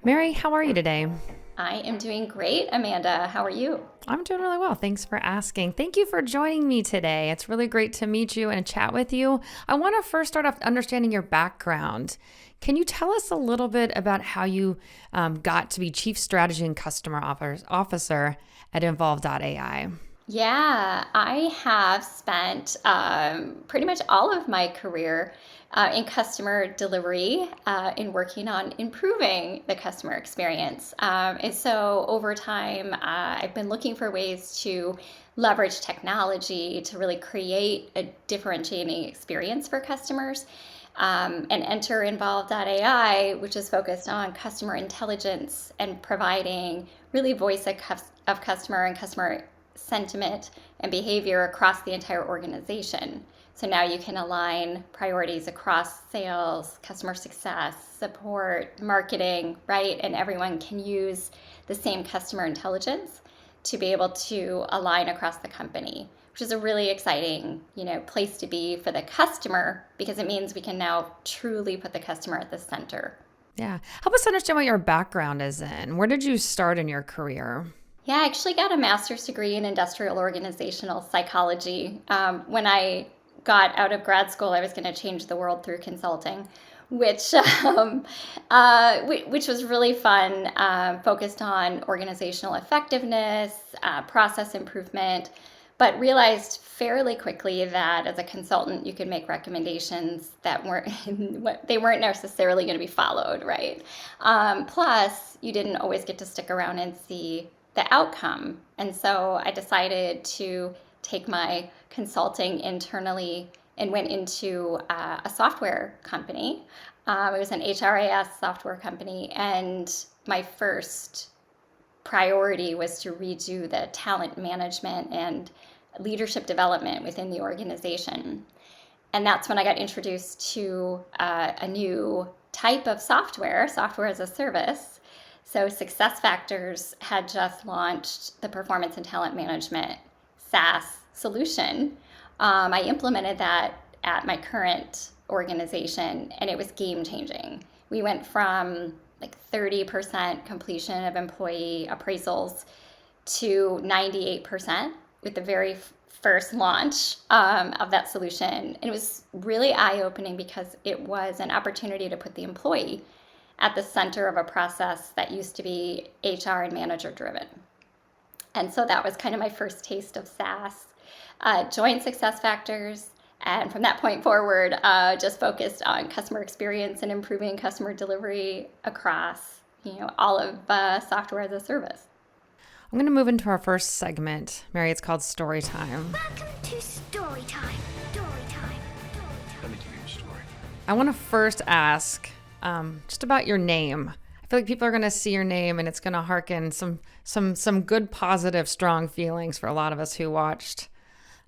Mary, how are you today? I am doing great, Amanda. How are you? I'm doing really well. Thanks for asking. Thank you for joining me today. It's really great to meet you and chat with you. I want to first start off understanding your background. Can you tell us a little bit about how you got to be Chief Strategy and Customer Officer at involve.ai? Yeah, I have spent pretty much all of my career in customer delivery, in working on improving the customer experience. And so over time, I've been looking for ways to leverage technology to really create a differentiating experience for customers. And enter involve.ai, which is focused on customer intelligence and providing really voice of customer and customer sentiment and behavior across the entire organization. So now you can align priorities across sales, customer success, support, marketing, right? And everyone can use the same customer intelligence to be able to align across the company, which is a really exciting, place to be for the customer because it means we can now truly put the customer at the center. Yeah. Help us understand what your background is in. Where did you start in your career? Yeah, I actually got a master's degree in industrial organizational psychology. When I got out of grad school, I was going to change the world through consulting, which which was really fun. Focused on organizational effectiveness, process improvement, but realized fairly quickly that as a consultant, you could make recommendations that weren't they weren't necessarily going to be followed, right? Plus, you didn't always get to stick around and see the outcome. And so I decided to take my consulting internally and went into a software company. It was an HRIS software company, and my first priority was to redo the talent management and leadership development within the organization. And that's when I got introduced to a new type of software as a service. So SuccessFactors had just launched the performance and talent management SaaS solution. I implemented that at my current organization, and it was game changing. We went from like 30% completion of employee appraisals to 98% with the very first launch of that solution. And it was really eye opening because it was an opportunity to put the employee at the center of a process that used to be HR and manager driven. And so that was kind of my first taste of SaaS. Joined SuccessFactors, and from that point forward, just focused on customer experience and improving customer delivery across, all of software as a service. I'm going to move into our first segment. Mary, it's called Story Time. Welcome to Story Time. Story Time. Let me give you a story. I want to first ask just about your name. I feel like people are going to see your name and it's going to harken some good, positive, strong feelings for a lot of us who watched,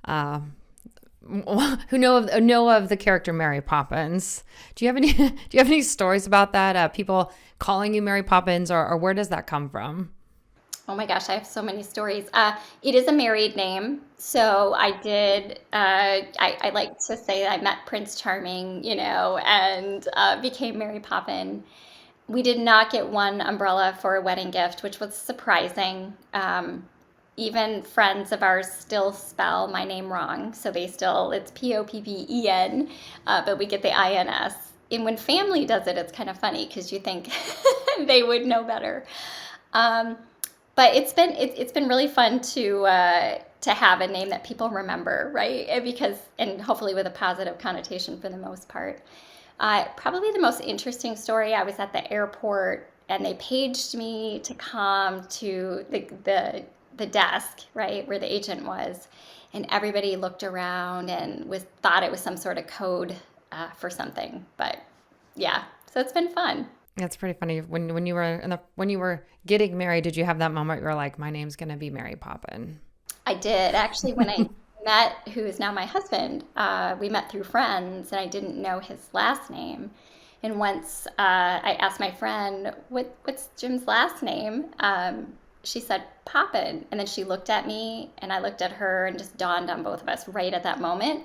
who know of the character Mary Poppins. Do you have any Do you have any stories about that? People calling you Mary Poppins, or where does that come from? Oh my gosh, I have so many stories. It is a married name. So I did, I like to say I met Prince Charming, and became Mary Poppin. We did not get one umbrella for a wedding gift, which was surprising. Even friends of ours still spell my name wrong. So it's Poppen, but we get the INS. And when family does it, it's kind of funny because you think they would know better. Um, but it's been really fun to have a name that people remember, right? And hopefully with a positive connotation for the most part. Probably the most interesting story. I was at the airport and they paged me to come to the desk, right, where the agent was, and everybody looked around and thought it was some sort of code for something. But yeah, so it's been fun. It's pretty funny. When you were when you were getting married, did you have that moment where you're like, my name's going to be Mary Poppin? I did actually when I met who is now my husband. We met through friends, and I didn't know his last name. And once I asked my friend, "What's Jim's last name?" She said Poppin, and then she looked at me, and I looked at her, and just dawned on both of us right at that moment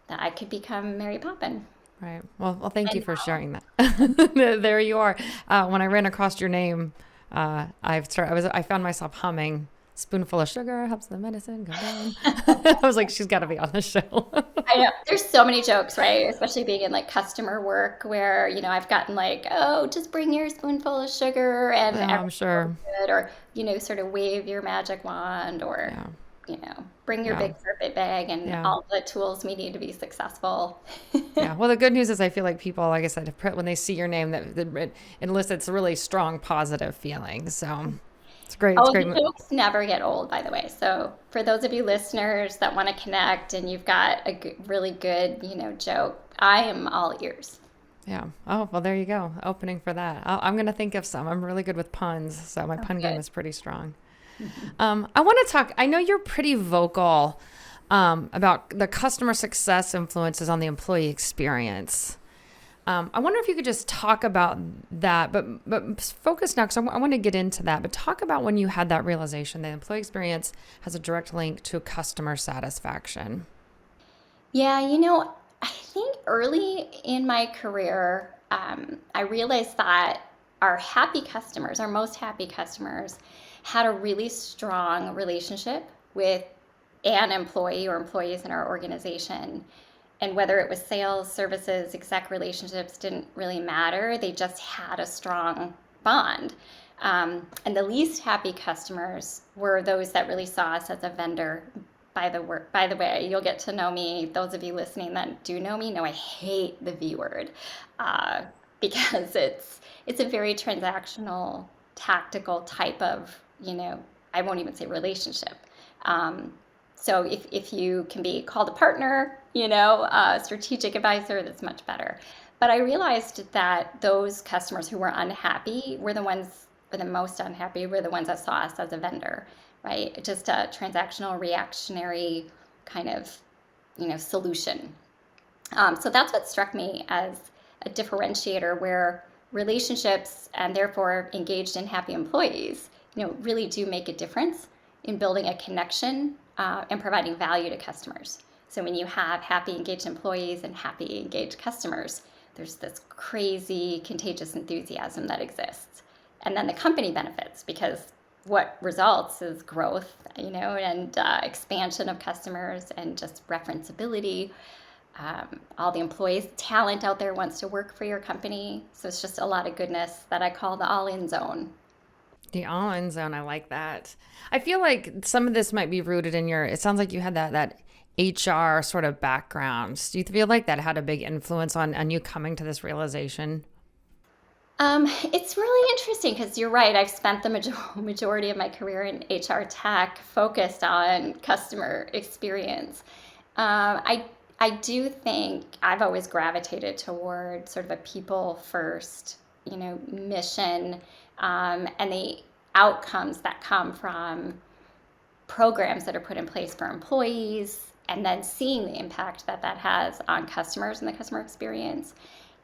that I could become Mary Poppin. Right. Well, thank you for sharing that. There you are. When I ran across your name, I found myself humming "Spoonful of sugar helps the medicine go down." I was like, she's got to be on the show. I know there's so many jokes, right? Especially being in like customer work where, I've gotten like, oh, just bring your spoonful of sugar and Yeah, I'm everything will be sure. good, or, sort of wave your magic wand, or, Yeah. bring your Yeah. big carpet bag and Yeah. all the tools we need to be successful. Yeah. Well, the good news is I feel like people, like I said, when they see your name, that it elicits a really strong positive feeling. So it's great. It's Oh, great. the jokes never get old, by the way. So for those of you listeners that want to connect and you've got a really good, joke, I am all ears. Yeah. Oh, well, there you go. Opening for that. I'm going to think of some. I'm really good with puns. So my Oh, pun game good. is pretty strong. I want to talk. I know you're pretty vocal about the customer success influences on the employee experience. I wonder if you could just talk about that, but focus now because I want to get into that. But talk about when you had that realization that employee experience has a direct link to customer satisfaction. Yeah, I think early in my career, I realized that our most happy customers, had a really strong relationship with an employee or employees in our organization. And whether it was sales, services, exec relationships didn't really matter. They just had a strong bond. And the least happy customers were those that really saw us as a vendor. By the way, you'll get to know me. Those of you listening that do know me know I hate the V word, uh, because it's a very transactional, tactical type of, I won't even say relationship. Um, so if you can be called a partner, a strategic advisor, that's much better. But I realized that those customers who were unhappy were the ones, or the most unhappy, were the ones that saw us as a vendor, right? Just a transactional, reactionary kind of, solution. So that's what struck me as a differentiator where relationships and therefore engaged and happy employees, really do make a difference in building a connection and providing value to customers. So when you have happy, engaged employees and happy, engaged customers, there's this crazy, contagious enthusiasm that exists. And then the company benefits because what results is growth, and expansion of customers and just referenceability. All the employees, talent out there wants to work for your company. So it's just a lot of goodness that I call the all-in zone. The all-in zone, I like that. I feel like some of this might be rooted in it sounds like you had that HR sort of background. Do you feel like that had a big influence on you coming to this realization? It's really interesting because you're right. I've spent the majority of my career in HR tech focused on customer experience. I do think I've always gravitated toward sort of a people first, mission, and the outcomes that come from programs that are put in place for employees, and then seeing the impact that that has on customers and the customer experience.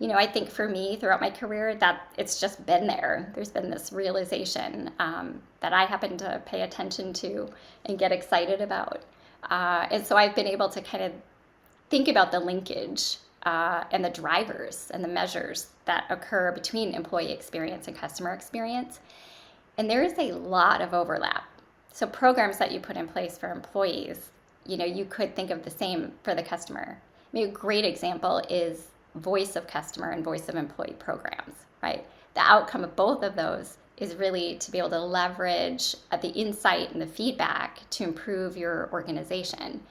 I think for me throughout my career that it's just been there. There's been this realization that I happen to pay attention to and get excited about. And so I've been able to kind of think about the linkage and the drivers and the measures that occur between employee experience and customer experience. And there is a lot of overlap. So programs that you put in place for employees, you could think of the same for the customer. I mean, a great example is voice of customer and voice of employee programs, right? The outcome of both of those is really to be able to leverage the insight and the feedback to improve your organization.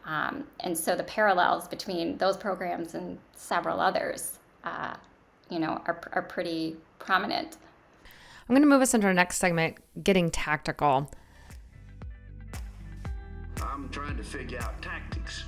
And so the parallels between those programs and several others, are pretty prominent. I'm going to move us into our next segment, getting tactical. I'm trying to figure out tactics.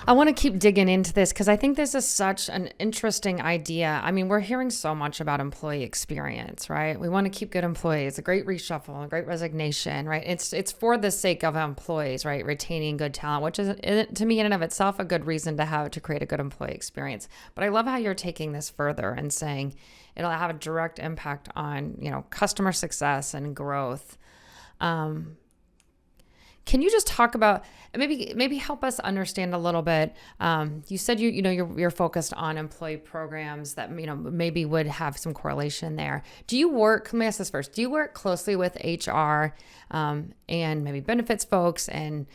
I want to keep digging into this because I think this is such an interesting idea. I mean, we're hearing so much about employee experience, right? We want to keep good employees, a great reshuffle, a great resignation, right? It's for the sake of employees, right? Retaining good talent, which is, to me, in and of itself, a good reason to create a good employee experience. But I love how you're taking this further and saying it'll have a direct impact on, customer success and growth. Can you just talk about maybe help us understand a little bit? You said you're focused on employee programs that maybe would have some correlation there. Do you work? Let me ask this first. Do you work closely with HR and maybe benefits folks and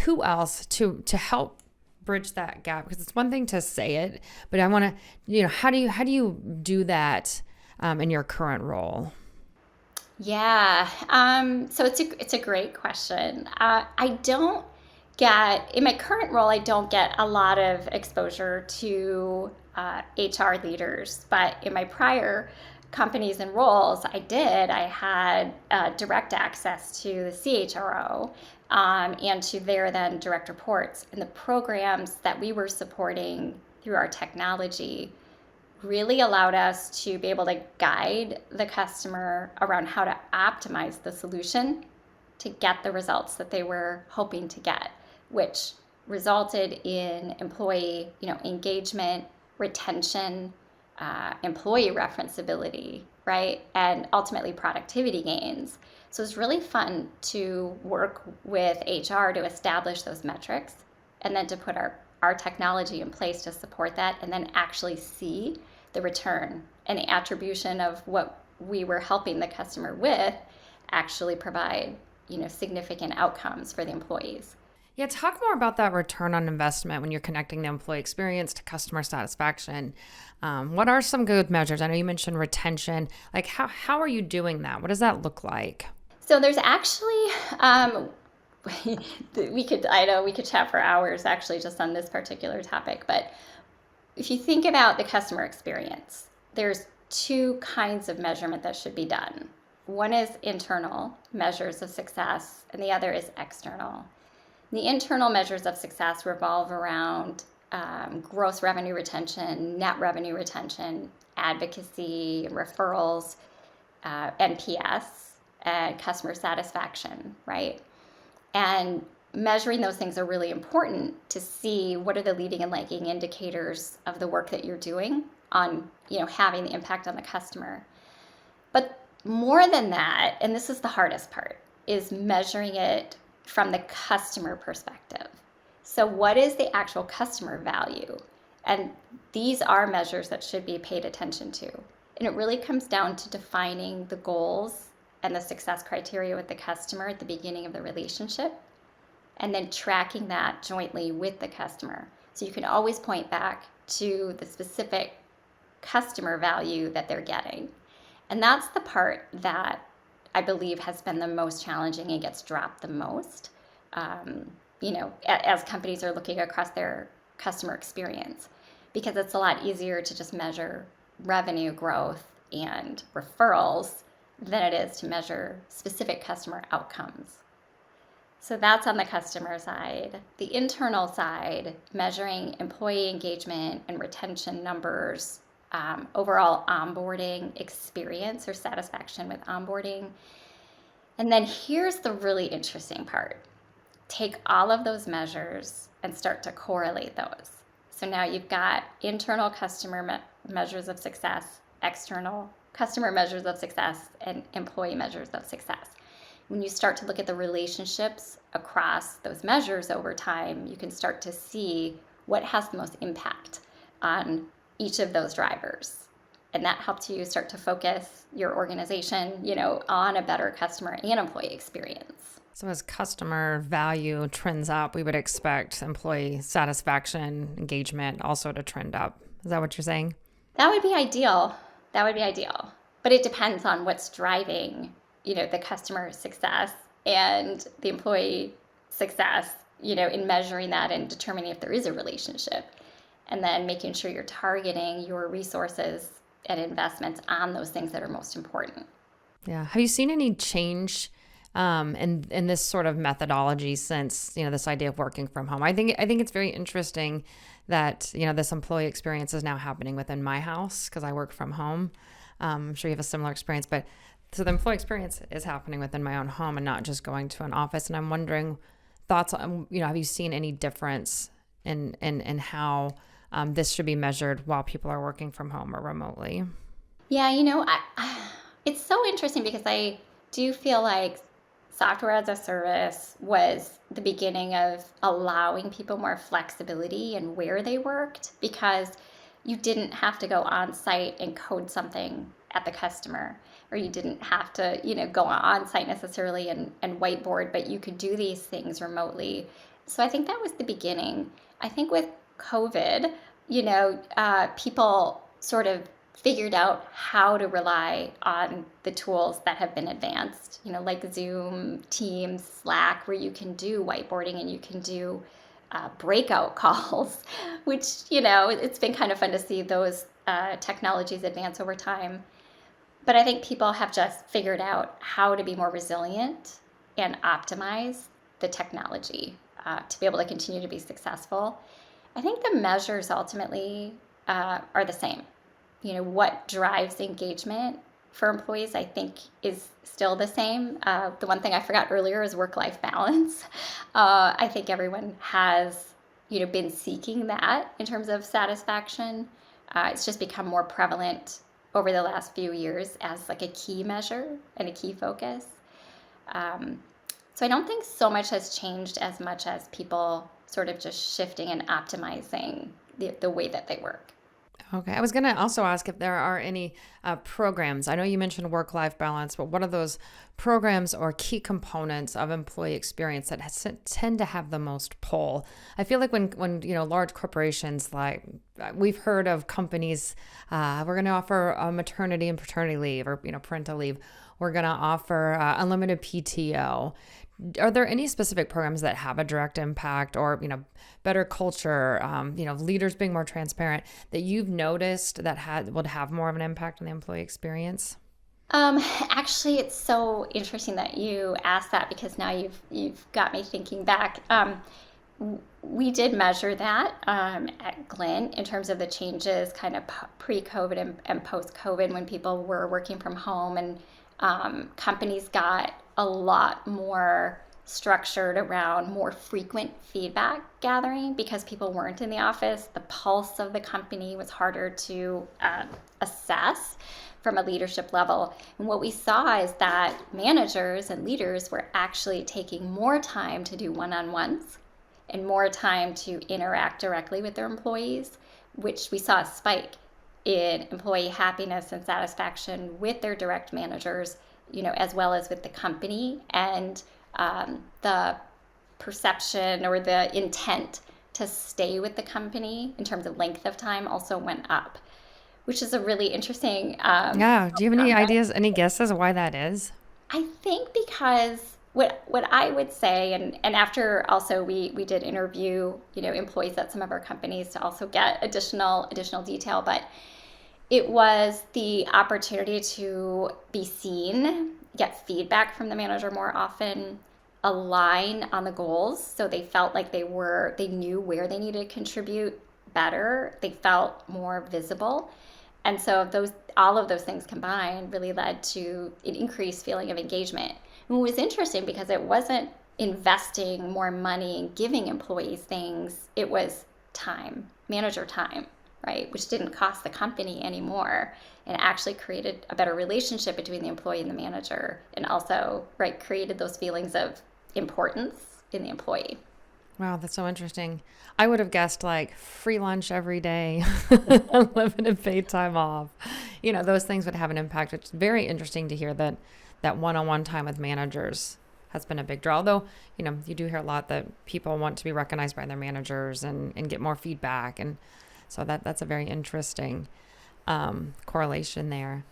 who else to help bridge that gap? Because it's one thing to say it, but I want to how do you do that in your current role? Yeah. So it's a great question. I don't get in my current role. I don't get a lot of exposure to HR leaders, but in my prior companies and roles, I did. I had direct access to the CHRO and to their then direct reports, and the programs that we were supporting through our technology really allowed us to be able to guide the customer around how to optimize the solution to get the results that they were hoping to get, which resulted in employee, engagement, retention, employee referenceability, right, and ultimately productivity gains. So it's really fun to work with HR to establish those metrics and then to put our technology in place to support that and then actually see the return and the attribution of what we were helping the customer with actually provide, significant outcomes for the employees. Yeah, talk more about that return on investment when you're connecting the employee experience to customer satisfaction. What are some good measures? I know you mentioned retention. Like how are you doing that? What does that look like? So there's actually we could chat for hours actually just on this particular topic, but if you think about the customer experience, there's two kinds of measurement that should be done. One is internal measures of success, and the other is external. The internal measures of success revolve around gross revenue retention, net revenue retention, advocacy, referrals, NPS, and customer satisfaction, right? And measuring those things are really important to see what are the leading and lagging indicators of the work that you're doing on, having the impact on the customer. But more than that, and this is the hardest part, is measuring it from the customer perspective. So what is the actual customer value? And these are measures that should be paid attention to. And it really comes down to defining the goals and the success criteria with the customer at the beginning of the relationship, and then tracking that jointly with the customer. So you can always point back to the specific customer value that they're getting. And that's the part that I believe has been the most challenging and gets dropped the most, as companies are looking across their customer experience, because it's a lot easier to just measure revenue growth and referrals than it is to measure specific customer outcomes. So that's on the customer side. The internal side, measuring employee engagement and retention numbers, overall onboarding experience or satisfaction with onboarding. And then here's the really interesting part. Take all of those measures and start to correlate those. So now you've got internal customer measures of success, external customer measures of success, and employee measures of success. When you start to look at the relationships across those measures over time, you can start to see what has the most impact on each of those drivers. And that helps you start to focus your organization, on a better customer and employee experience. So as customer value trends up, we would expect employee satisfaction, engagement also to trend up. Is that what you're saying? That would be ideal. But it depends on what's driving the customer success and the employee success, in measuring that and determining if there is a relationship, and then making sure you're targeting your resources and investments on those things that are most important. Yeah. Have you seen any change in this sort of methodology since, this idea of working from home? I think it's very interesting that, this employee experience is now happening within my house because I work from home. I'm sure you have a similar experience, but so the employee experience is happening within my own home and not just going to an office. And I'm wondering thoughts on, have you seen any difference in how this should be measured while people are working from home or remotely? Yeah, it's so interesting because I do feel like software as a service was the beginning of allowing people more flexibility in where they worked, because you didn't have to go on site and code something at the customer, or you didn't have to, go on site necessarily and whiteboard, but you could do these things remotely. So I think that was the beginning. I think with COVID, people sort of figured out how to rely on the tools that have been advanced, like Zoom, Teams, Slack, where you can do whiteboarding and you can do breakout calls, which, it's been kind of fun to see those technologies advance over time. But I think people have just figured out how to be more resilient and optimize the technology to be able to continue to be successful. I think the measures ultimately are the same. What drives engagement for employees, I think, is still the same. The one thing I forgot earlier is work-life balance. I think everyone has, been seeking that in terms of satisfaction. It's just become more prevalent over the last few years as like a key measure and a key focus. So I don't think so much has changed as much as people sort of just shifting and optimizing the way that they work. Okay. I was going to also ask if there are any programs. I know you mentioned work-life balance, but what are those programs or key components of employee experience that tend to have the most pull? I feel like when large corporations, like we've heard of companies, we're going to offer a maternity and paternity leave, or parental leave. We're going to offer unlimited PTO. Are there any specific programs that have a direct impact, or better culture, leaders being more transparent, that you've noticed that would have more of an impact on the employee experience? Actually, it's so interesting that you asked that, because now you've got me thinking back. We did measure that at Glint in terms of the changes kind of pre-COVID and post-COVID, when people were working from home, and companies got a lot more structured around more frequent feedback gathering, because people weren't in the office. The pulse of the company was harder to assess from a leadership level. And what we saw is that managers and leaders were actually taking more time to do one-on-ones and more time to interact directly with their employees, which we saw a spike in employee happiness and satisfaction with their direct managers, as well as with the company. And the perception or the intent to stay with the company in terms of length of time also went up, which is a really interesting. Yeah. Do you have any ideas, any guesses of why that is? I think because what I would say, and after also we did interview, employees at some of our companies to also get additional detail, but it was the opportunity to be seen, get feedback from the manager more often, align on the goals, so they felt like they knew where they needed to contribute better. They felt more visible. And so all of those things combined really led to an increased feeling of engagement. And it was interesting because it wasn't investing more money and giving employees things. It was time, manager time, right? Which didn't cost the company anymore, and actually created a better relationship between the employee and the manager, and also, right, created those feelings of importance in the employee. Wow, that's so interesting. I would have guessed like free lunch every day, unlimited paid time off. Those things would have an impact. It's very interesting to hear that one-on-one time with managers has been a big draw. Although, you do hear a lot that people want to be recognized by their managers and get more feedback. And so that's a very interesting correlation there.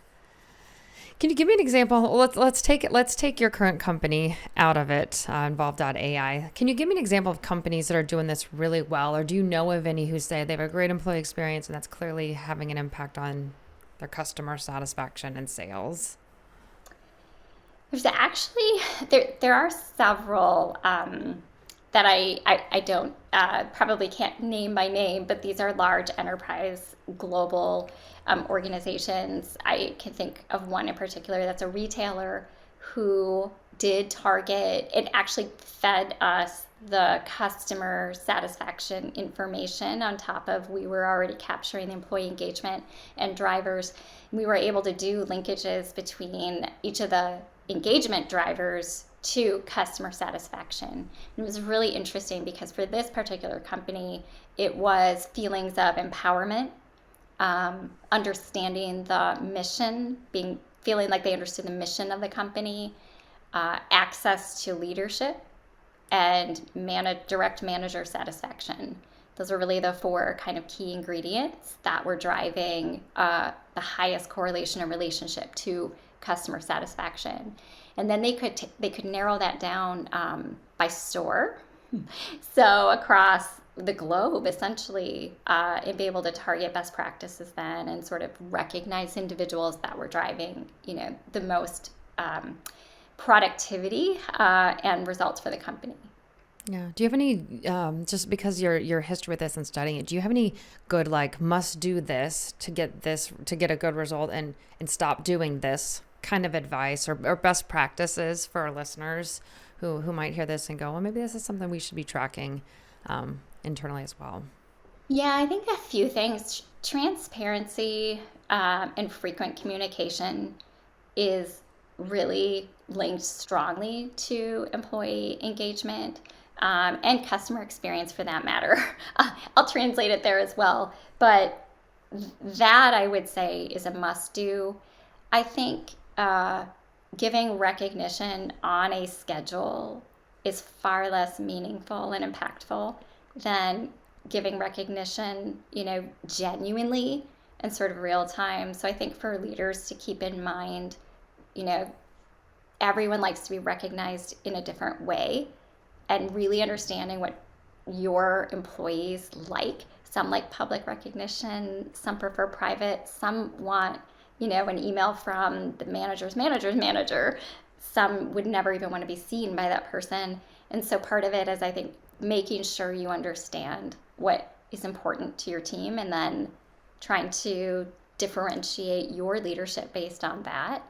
Can you give me an example? Let's take your current company out of it, involve.ai. Can you give me an example of companies that are doing this really well, or do you know of any who say they have a great employee experience and that's clearly having an impact on their customer satisfaction and sales? There's actually there are several that I don't probably can't name by name, but these are large enterprise global organizations. I can think of one in particular that's a retailer who did target, it actually fed us the customer satisfaction information on top of, we were already capturing the employee engagement and drivers. We were able to do linkages between each of the engagement drivers to customer satisfaction. And it was really interesting because for this particular company, it was feelings of empowerment, understanding the mission, feeling like they understood the mission of the company, access to leadership, and direct manager satisfaction. Those are really the four kind of key ingredients that were driving the highest correlation and relationship to customer satisfaction. And then they could narrow that down by store, so across the globe essentially, and be able to target best practices then, and sort of recognize individuals that were driving, the most productivity and results for the company. Yeah. Do you have any, just because your history with this and studying it, do you have any good, like, must do this to get a good result, and stop doing this kind of advice or best practices for our listeners who might hear this and go, well, maybe this is something we should be tracking internally as well? Yeah, I think a few things. Transparency and frequent communication is really linked strongly to employee engagement, and customer experience for that matter. I'll translate it there as well. But that, I would say, is a must do. I think giving recognition on a schedule is far less meaningful and impactful than giving recognition, genuinely and sort of real time. So I think for leaders to keep in mind, everyone likes to be recognized in a different way, and really understanding what your employees like. Some like public recognition, some prefer private, some want, an email from the manager's manager's manager. Some would never even want to be seen by that person. And so part of it is, I think, making sure you understand what is important to your team, and then trying to differentiate your leadership based on that.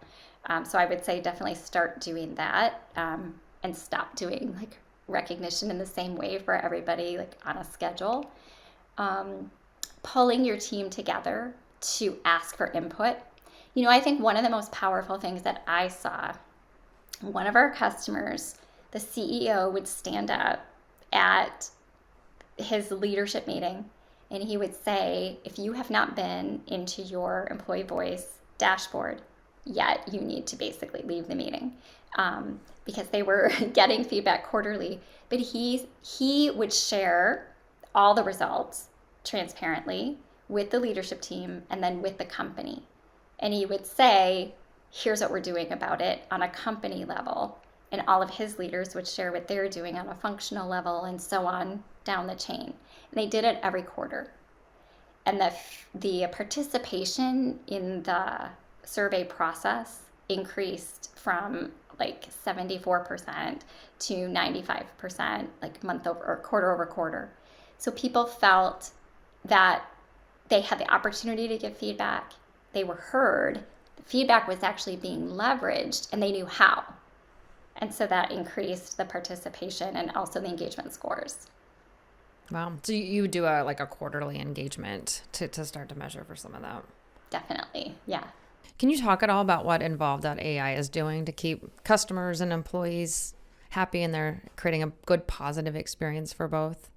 So I would say definitely start doing that, and stop doing like recognition in the same way for everybody, like on a schedule. Pulling your team together to ask for input. I think one of the most powerful things that I saw, one of our customers, the CEO would stand up at his leadership meeting, and he would say, if you have not been into your employee voice dashboard yet, you need to basically leave the meeting, because they were getting feedback quarterly. But he would share all the results transparently with the leadership team and then with the company. And he would say, here's what we're doing about it on a company level. And all of his leaders would share what they're doing on a functional level, and so on down the chain. And they did it every quarter. And the participation in the survey process increased from like 74% to 95%, like month over or quarter over quarter. So people felt that they had the opportunity to give feedback. They were heard. The feedback was actually being leveraged, and they knew how. And so that increased the participation and also the engagement scores. Wow. So you do a quarterly engagement to start to measure for some of that? Definitely. Yeah. Can you talk at all about what involve.ai is doing to keep customers and employees happy, and they're creating a good positive experience for both?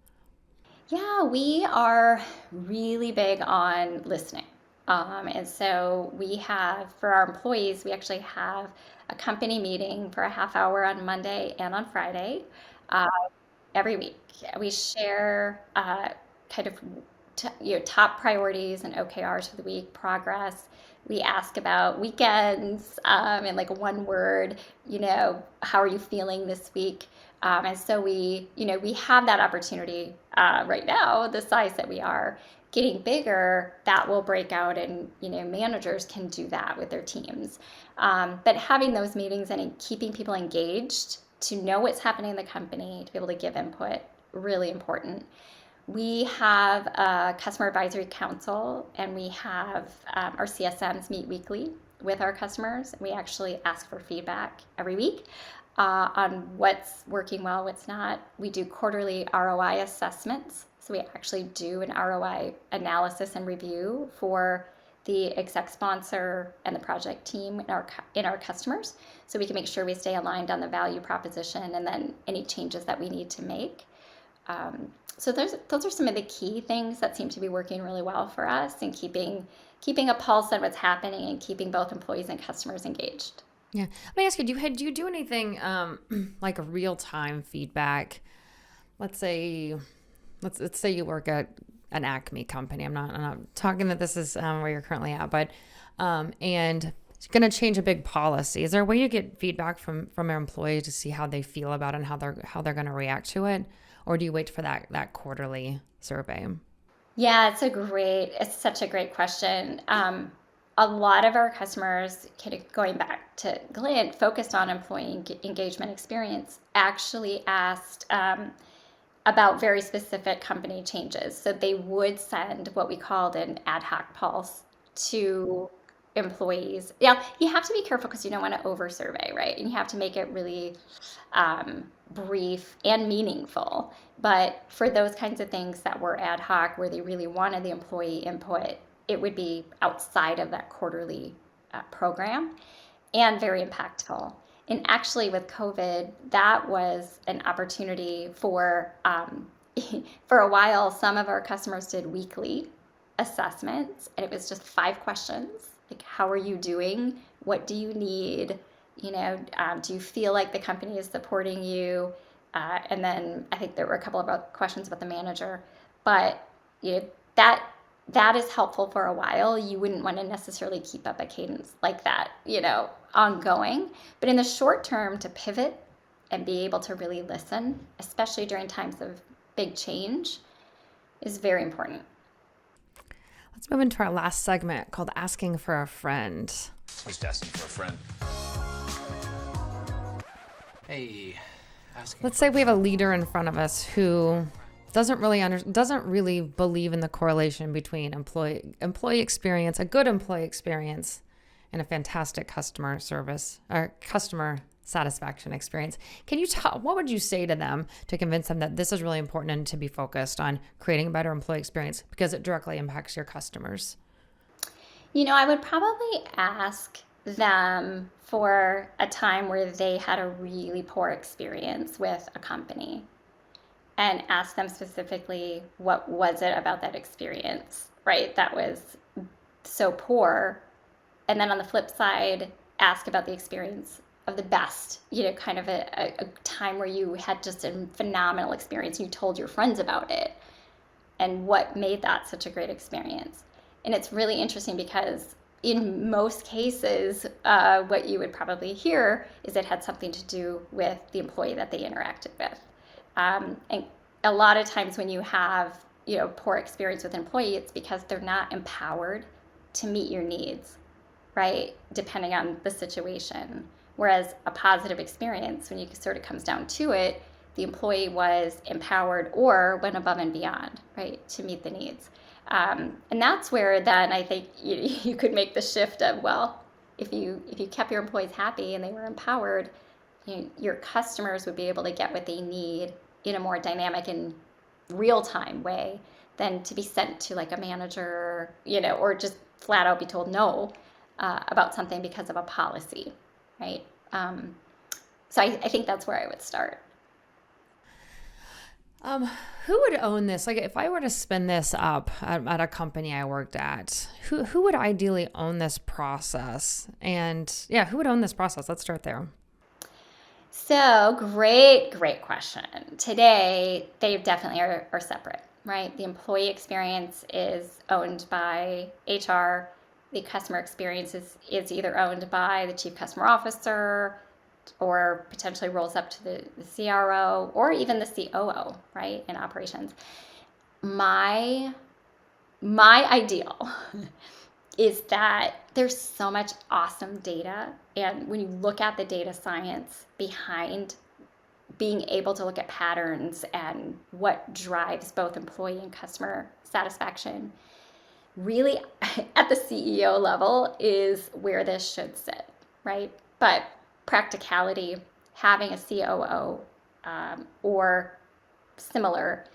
Yeah, we are really big on listening. And so we have, for our employees, we actually have a company meeting for a half hour on Monday and on Friday every week. We share kind of top priorities and OKRs for the week, progress. We ask about weekends in like one word, how are you feeling this week? And so we have that opportunity right now, the size that we are. Getting bigger, that will break out, and managers can do that with their teams. But having those meetings and keeping people engaged to know what's happening in the company, to be able to give input, really important. We have a customer advisory council, and we have our CSMs meet weekly with our customers. We actually ask for feedback every week on what's working well, what's not. We do quarterly ROI assessments. So we actually do an ROI analysis and review for the exec sponsor and the project team in our customers, so we can make sure we stay aligned on the value proposition and then any changes that we need to make. So those are some of the key things that seem to be working really well for us, and keeping a pulse on what's happening and keeping both employees and customers engaged. Yeah. Let me ask you, do you do anything like a real-time feedback? Let's say you work at an Acme company. I'm not talking that this is where you're currently at, but and it's going to change a big policy. Is there a way you get feedback from your employees to see how they feel about it and how they're going to react to it, or do you wait for that quarterly survey? Yeah, it's such a great question. A lot of our customers, going back to Glint, focused on employee engagement experience, actually asked about very specific company changes. So they would send what we called an ad hoc pulse to employees. Yeah, you have to be careful because you don't want to over survey, right? And you have to make it really brief and meaningful. But for those kinds of things that were ad hoc, where they really wanted the employee input, it would be outside of that quarterly program and very impactful. And actually, with COVID, that was an opportunity for for a while. Some of our customers did weekly assessments, and it was just 5 questions like, how are you doing? What do you need? Do you feel like the company is supporting you? And then I think there were a couple of questions about the manager, but that is helpful for a while. You wouldn't want to necessarily keep up a cadence like that, ongoing. But in the short term, to pivot and be able to really listen, especially during times of big change, is very important. Let's move into our last segment called Asking for a Friend. Just asking for a friend. Hey, Let's say we have a leader in front of us who doesn't really believe in the correlation between employee experience, a good employee experience, and a fantastic customer service or customer satisfaction experience. Can you what would you say to them to convince them that this is really important and to be focused on creating a better employee experience because it directly impacts your customers? I would probably ask them for a time where they had a really poor experience with a company, and ask them specifically, what was it about that experience, right, that was so poor? And then on the flip side, ask about the experience of the best, kind of a time where you had just a phenomenal experience. You told your friends about it and what made that such a great experience. And it's really interesting because in most cases, what you would probably hear is it had something to do with the employee that they interacted with. And a lot of times when you have, poor experience with an employee, it's because they're not empowered to meet your needs, right? Depending on the situation. Whereas a positive experience, when it sort of comes down to it, the employee was empowered or went above and beyond, right, to meet the needs. And that's where then I think you could make the shift of, well, if you kept your employees happy and they were empowered, your customers would be able to get what they need in a more dynamic and real-time way than to be sent to like a manager, or just flat out be told no about something because of a policy, right? So I think that's where I would start. Who would own this? Like, if I were to spin this up at a company I worked at, who would ideally own this process? And yeah, who would own this process? Let's start there. So great question. Today, they definitely are separate, right? The employee experience is owned by HR. The customer experience is either owned by the chief customer officer or potentially rolls up to the CRO or even the COO, right, in operations. My ideal is that there's so much awesome data, and when you look at the data science behind being able to look at patterns and what drives both employee and customer satisfaction, really at the CEO level is where this should sit, right? But practicality, having a COO or similar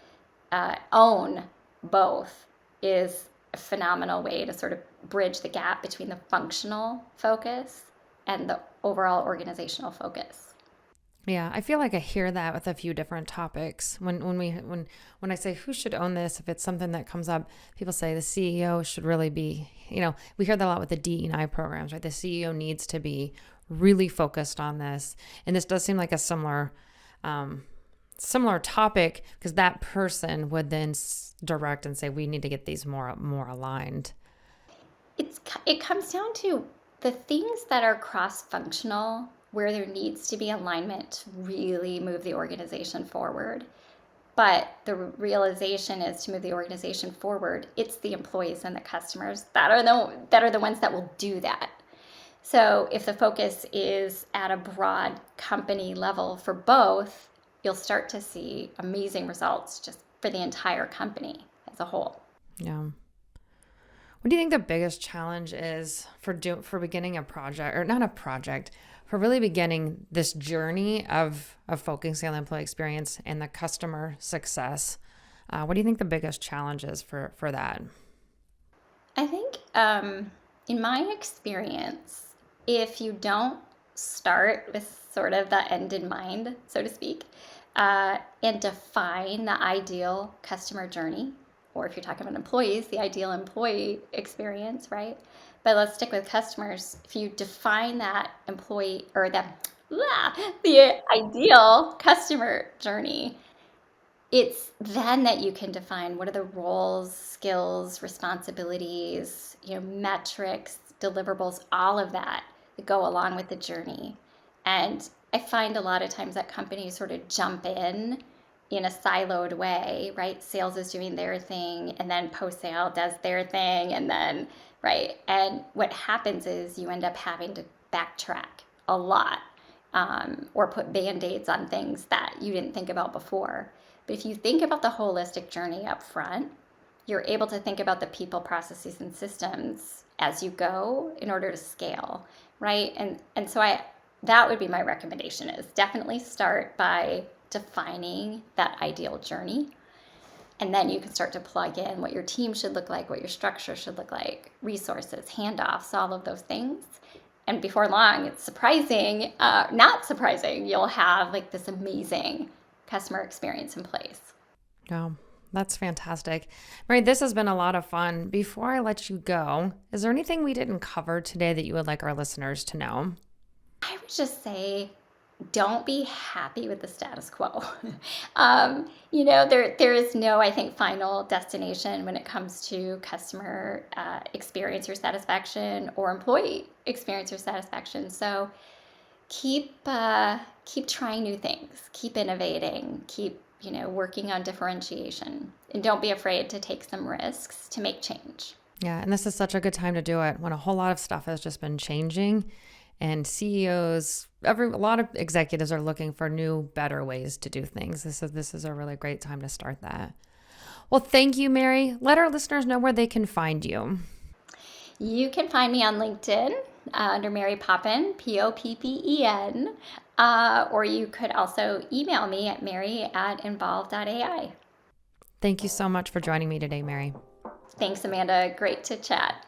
own both is a phenomenal way to sort of bridge the gap between the functional focus and the overall organizational focus. Yeah, I feel like I hear that with a few different topics. When I say who should own this, if it's something that comes up, people say the CEO should really be, we hear that a lot with the DE&I programs, right? The CEO needs to be really focused on this. And this does seem like a similar topic, because that person would then direct and say, we need to get these more aligned. It comes down to the things that are cross-functional, where there needs to be alignment to really move the organization forward. But the realization is, to move the organization forward, it's the employees and the customers that are the ones that will do that. So if the focus is at a broad company level for both, you'll start to see amazing results just for the entire company as a whole. Yeah. What do you think the biggest challenge is for beginning a project, or not a project, for really beginning this journey of focusing on the employee experience and the customer success? What do you think the biggest challenge is for that? I think, in my experience, if you don't start with sort of the end in mind, so to speak, and define the ideal customer journey, or if you're talking about employees, the ideal employee experience, right? But let's stick with customers. If you define that employee, or the ideal customer journey, it's then that you can define what are the roles, skills, responsibilities, metrics, deliverables, all of that go along with the journey. And I find a lot of times that companies sort of jump in a siloed way, right? Sales is doing their thing, and then post-sale does their thing, and then, right? And what happens is you end up having to backtrack a lot, or put Band-Aids on things that you didn't think about before. But if you think about the holistic journey up front, you're able to think about the people, processes, and systems as you go in order to scale, right? And so that would be my recommendation, is definitely start by defining that ideal journey. And then you can start to plug in what your team should look like, what your structure should look like, resources, handoffs, all of those things. And before long, it's not surprising, you'll have like this amazing customer experience in place. Oh, that's fantastic. Mary, this has been a lot of fun. Before I let you go, is there anything we didn't cover today that you would like our listeners to know? I would just say, don't be happy with the status quo. There is no, I think, final destination when it comes to customer experience or satisfaction, or employee experience or satisfaction. So keep trying new things, keep innovating, keep working on differentiation, and don't be afraid to take some risks to make change. Yeah, and this is such a good time to do it when a whole lot of stuff has just been changing, and CEOs, a lot of executives are looking for new, better ways to do things. This is a really great time to start that. Well, thank you, Mary. Let our listeners know where they can find you. You can find me on LinkedIn under Mary Poppen, Poppen, or you could also email me at mary@involve.ai. Thank you so much for joining me today, Mary. Thanks, Amanda. Great to chat.